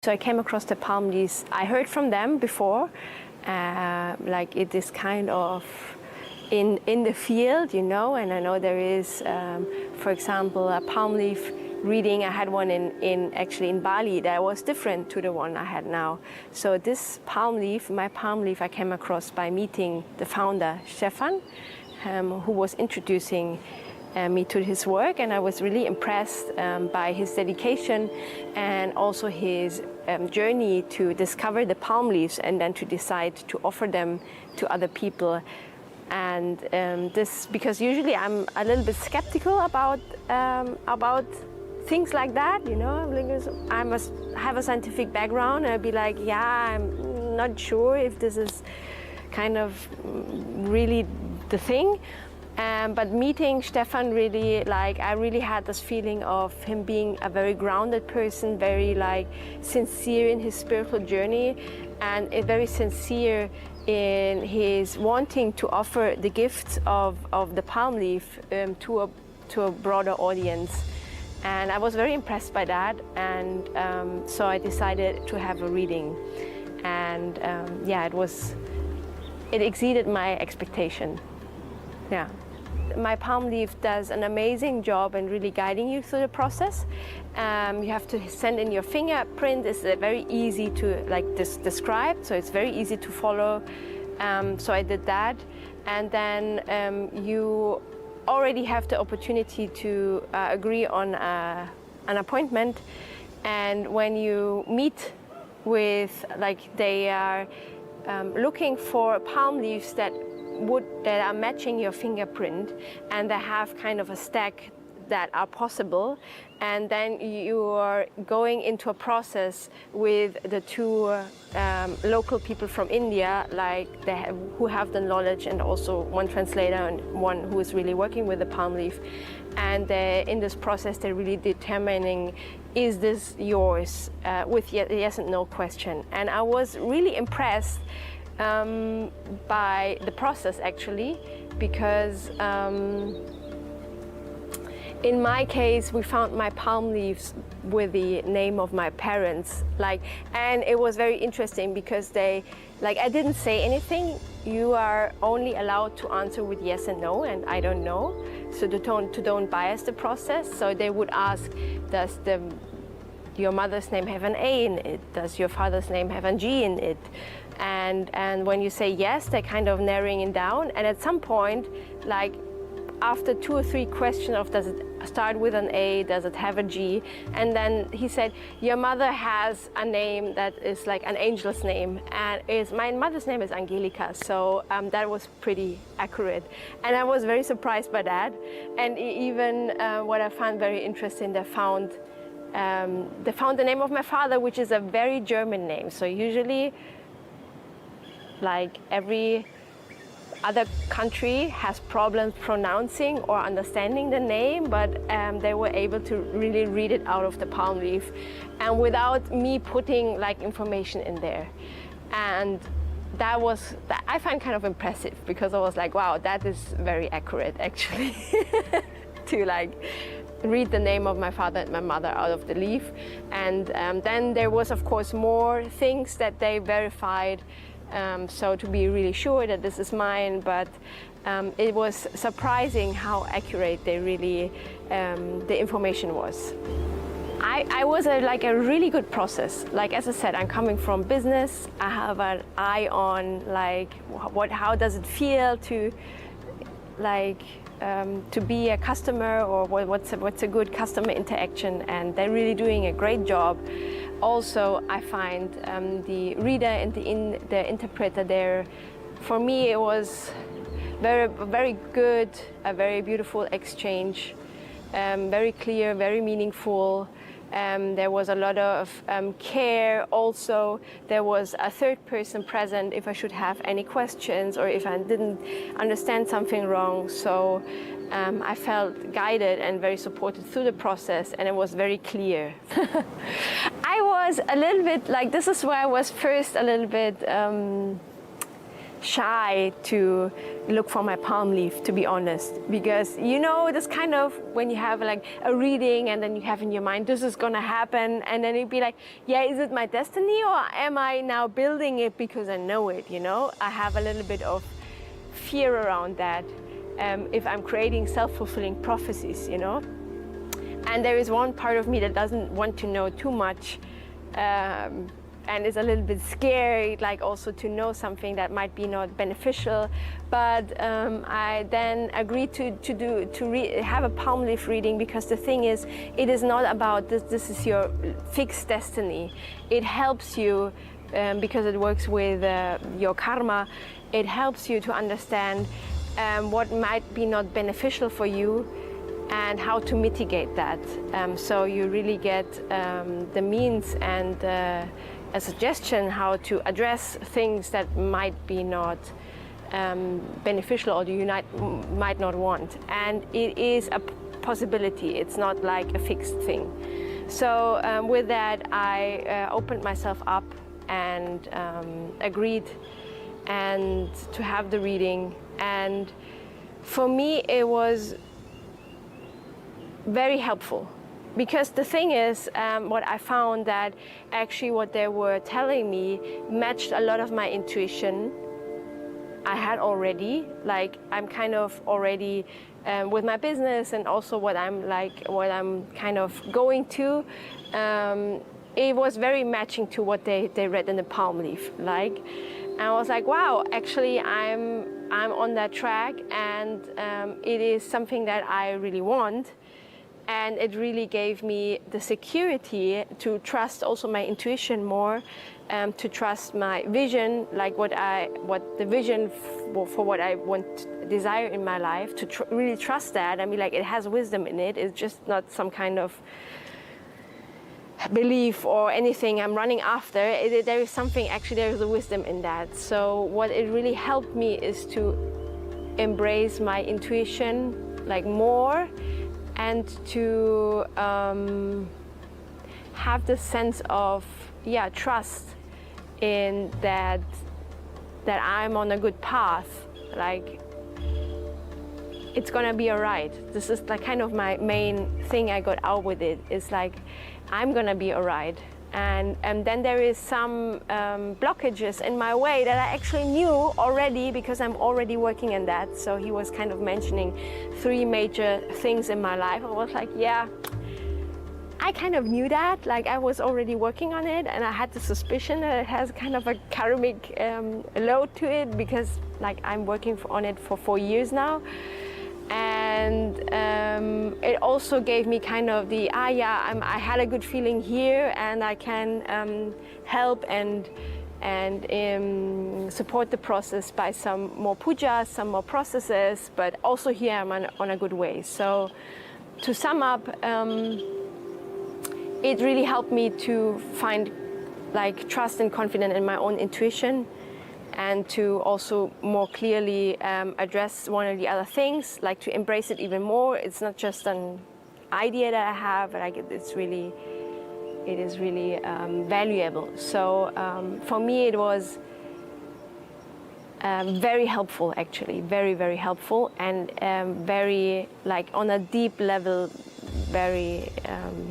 So I came across the palm leaves. I heard from them before, like it is kind of in the field, you know, and I know there is, for example, a palm leaf reading. I had one actually in Bali that was different to the one I had now. So this palm leaf, my palm leaf, I came across by meeting the founder, Stefan, who was introducing me to his work, and I was really impressed by his dedication and also his journey to discover the palm leaves and then to decide to offer them to other people. And this, because usually I'm a little bit skeptical about things like that, you know. I must have a scientific background, and I'd be like, yeah, I'm not sure if this is kind of really the thing. But meeting Stefan, really, like, I really had this feeling of him being a very grounded person, very like sincere in his spiritual journey, and very sincere in his wanting to offer the gifts of the palm leaf to a broader audience. And I was very impressed by that, and so I decided to have a reading. And yeah, it exceeded my expectation. Yeah. My palm leaf does an amazing job in really guiding you through the process. You have to send in your fingerprint. It's very easy to describe, so it's very easy to follow. So I did that, and then you already have the opportunity to agree on an appointment. And when you meet with, like, they are looking for palm leaves that are matching your fingerprint, and they have kind of a stack that are possible, and then you are going into a process with the two local people from India, like who have the knowledge, and also one translator and one who is really working with the palm leaf. And in this process, they're really determining, is this yours, with yes and no question. And I was really impressed by the process, actually, because in my case, we found my palm leaves with the name of my parents, and it was very interesting because I didn't say anything. You are only allowed to answer with yes and no, and I don't know, so don't bias the process. So they would ask, does your mother's name have an A in it? Does your father's name have a G in it? And when you say yes, they're kind of narrowing it down. And at some point, like after 2 or 3 questions of does it start with an A, does it have a G? And then he said, your mother has a name that is like an angel's name, and my mother's name is Angelica, so that was pretty accurate. And I was very surprised by that. And even what I found very interesting, they found the name of my father, which is a very German name. So usually, like every other country has problems pronouncing or understanding the name, but they were able to really read it out of the palm leaf, and without me putting like information in there. And that I find kind of impressive, because I was like, wow, that is very accurate, actually, to like read the name of my father and my mother out of the leaf. And then there was, of course, more things that they verified. So to be really sure that this is mine, but it was surprising how accurate they really, the information was. I was like a really good process. Like, as I said, I'm coming from business. I have an eye on like how does it feel to to be a customer, or what's a good customer interaction, and they're really doing a great job. Also, I find the reader and the interpreter there, for me, it was very, very good, a very beautiful exchange, very clear, very meaningful. There was a lot of care. Also, there was a third person present if I should have any questions or if I didn't understand something wrong. So I felt guided and very supported through the process, and it was very clear. I was a little bit like, this is where I was first a little bit shy to look for my palm leaf, to be honest, because this kind of, when you have like a reading and then you have in your mind this is gonna happen, and then you'd be like, yeah, is it my destiny, or am I now building it because I know it? I have a little bit of fear around that, if I'm creating self-fulfilling prophecies, and there is one part of me that doesn't want to know too much, and is a little bit scared, like also to know something that might be not beneficial. But I then agreed to have a palm leaf reading, because the thing is, it is not about this is your fixed destiny. It helps you, because it works with your karma, it helps you to understand what might be not beneficial for you and how to mitigate that. So you really get the means and a suggestion how to address things that might be not beneficial or you might not want. And it is a possibility, it's not like a fixed thing. So with that, I opened myself up and agreed and to have the reading. And for me, it was very helpful. Because the thing is, what I found that actually what they were telling me matched a lot of my intuition I had already. Like, I'm kind of already with my business, and also what I'm kind of going to. It was very matching to what they read in the palm leaf. And I was like, wow, actually I'm on that track, and it is something that I really want. And it really gave me the security to trust also my intuition more, to trust my vision, like what the vision for what I desire in my life, to really trust that. I mean, like, it has wisdom in it. It's just not some kind of belief or anything I'm running after. There is something, actually there is a wisdom in that. So what it really helped me is to embrace my intuition like more, and to have the sense of trust in that I'm on a good path. Like, it's gonna be alright. This is like kind of my main thing I got out with it, is like, I'm gonna be alright. And then there is some blockages in my way that I actually knew already, because I'm already working in that. So he was kind of mentioning 3 major things in my life. I was like, yeah, I kind of knew that. Like, I was already working on it, and I had the suspicion that it has kind of a karmic load to it, because like I'm working on it for 4 years now. And it also gave me kind of the, I had a good feeling here, and I can help and support the process by some more pujas, some more processes, but also here I'm on a good way. So to sum up, it really helped me to find like trust and confidence in my own intuition, and to also more clearly address one or the other things, like to embrace it even more. It's not just an idea that I have, but it is really valuable. So for me, it was very helpful, actually, very, very helpful, and very, like, on a deep level, very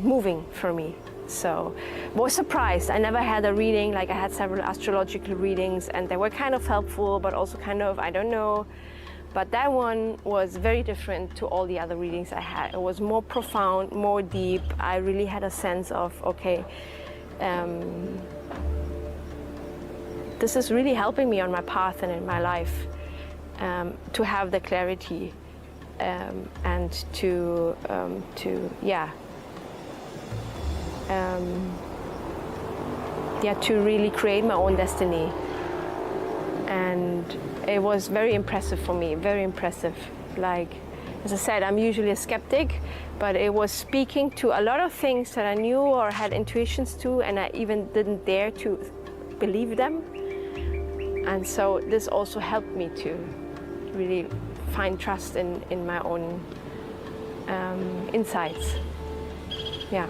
moving for me. So was surprised. I never had a reading, like I had several astrological readings, and they were kind of helpful, but also kind of, I don't know. But that one was very different to all the other readings I had. It was more profound, more deep. I really had a sense of, okay, this is really helping me on my path and in my life, to have the clarity, and to really create my own destiny. And it was very impressive for me, very impressive. Like, as I said, I'm usually a skeptic, but it was speaking to a lot of things that I knew or had intuitions to, and I even didn't dare to believe them. And so this also helped me to really find trust in my own insights. Yeah.